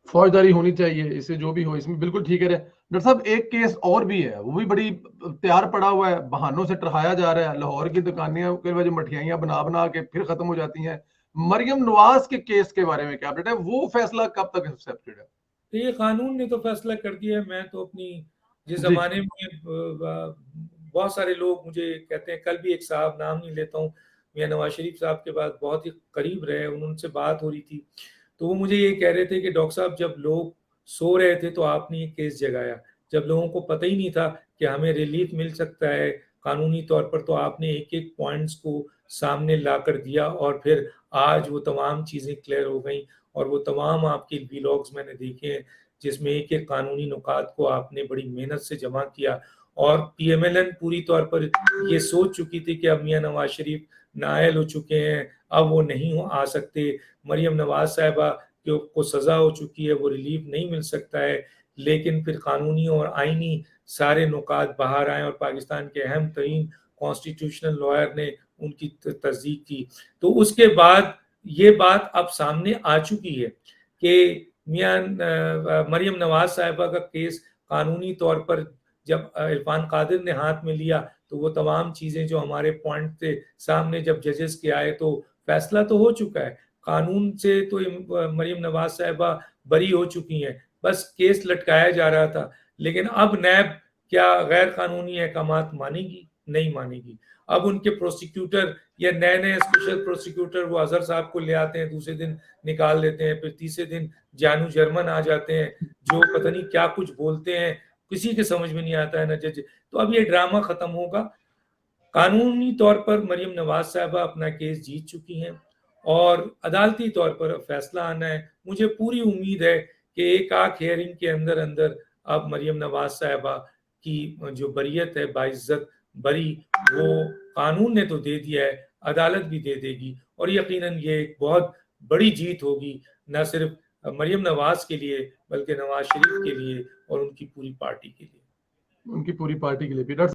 फौजदारी होनी चाहिए, इससे जो भी हो, इसमें बिल्कुल ठीक है। डॉक्टर साहब एक केस और भी है, वो भी बड़ी तैयार पड़ा हुआ है, बहानों से टरहाया जा रहा है। लाहौर की दुकानें के वजह मठियाइयां बना बना के फिर खत्म हो जाती हैं। मरियम नवाज के केस के बारे में क्या अपडेट है? वो फैसला कब तक एक्सेप्टेड है? तो ये कानून ने तो फैसला कर दिया है। मैं तो अपनी जिस जी। जमाने में बहुत सारे लोग मुझे कहते हैं, कल भी एक साहब, नाम नहीं लेता हूँ, मियां नवाज शरीफ साहब के बाद बहुत ही करीब रहे, उनसे बात हो रही थी, तो वो मुझे ये कह रहे थे कि डॉक्टर साहब जब लोग सो रहे थे तो आपने ये केस जगाया, जब लोगों को पता ही नहीं था कि हमें रिलीफ मिल सकता है कानूनी तौर पर, तो आपने एक एक पॉइंट्स को सामने ला कर दिया, और फिर आज वो तमाम चीज़ें क्लियर हो गई। और वो तमाम आपके व्लॉग्स मैंने देखे हैं जिसमें एक एक कानूनी नुकात को आपने बड़ी मेहनत से जमा किया। और पीएमएलएन पूरी तौर पर ये सोच चुकी थी कि अब मियां नवाज शरीफ नाअहल हो चुके हैं, अब वो नहीं आ सकते, मरियम नवाज साहिबा को सजा हो चुकी है, वो रिलीफ नहीं मिल सकता है। लेकिन फिर कानूनी और आईनी सारे नुकात बाहर आए और पाकिस्तान के अहम तरीन कॉन्स्टिट्यूशनल लॉयर ने उनकी तस्दीक की। तो उसके बाद ये बात अब सामने आ चुकी है कि मियां मरियम नवाज साहिबा का केस कानूनी तौर पर जब इरफान कादिर ने हाथ में लिया, तो वो तमाम चीजें जो हमारे पॉइंट थे सामने जब जजेस के आए, तो फैसला तो हो चुका है कानून से, तो मरियम नवाज साहिबा बरी हो चुकी हैं, बस केस लटकाया जा रहा था। लेकिन अब नैब क्या गैर कानूनी अहकामात मानेगी? नहीं मानेगी। अब उनके प्रोसिक्यूटर या नए नए स्पेशल प्रोसिक्यूटर वो अजहर साहब को ले आते हैं, दूसरे दिन निकाल देते हैं, फिर तीसरे दिन जानू जर्मन आ जाते हैं जो पता नहीं क्या कुछ बोलते हैं, किसी के समझ में नहीं आता है ना जज। तो अब ये ड्रामा खत्म होगा। कानूनी तौर पर मरियम नवाज साहबा अपना केस जीत चुकी हैं और अदालती तौर पर फैसला आना है। मुझे पूरी उम्मीद है कि एक आख हेयरिंग के अंदर अंदर अब मरियम नवाज साहबा की जो बरीयत है, बाइज्जत बरी, वो कानून ने तो दे दिया है, अदालत भी दे देगी, और यकीनन ये एक बहुत बड़ी जीत होगी, न सिर्फ मरियम नवाज के लिए बल्कि नवाज शरीफ के लिए और उनकी पूरी पार्टी के लिए। उनकी पूरी पार्टी के लिए भी।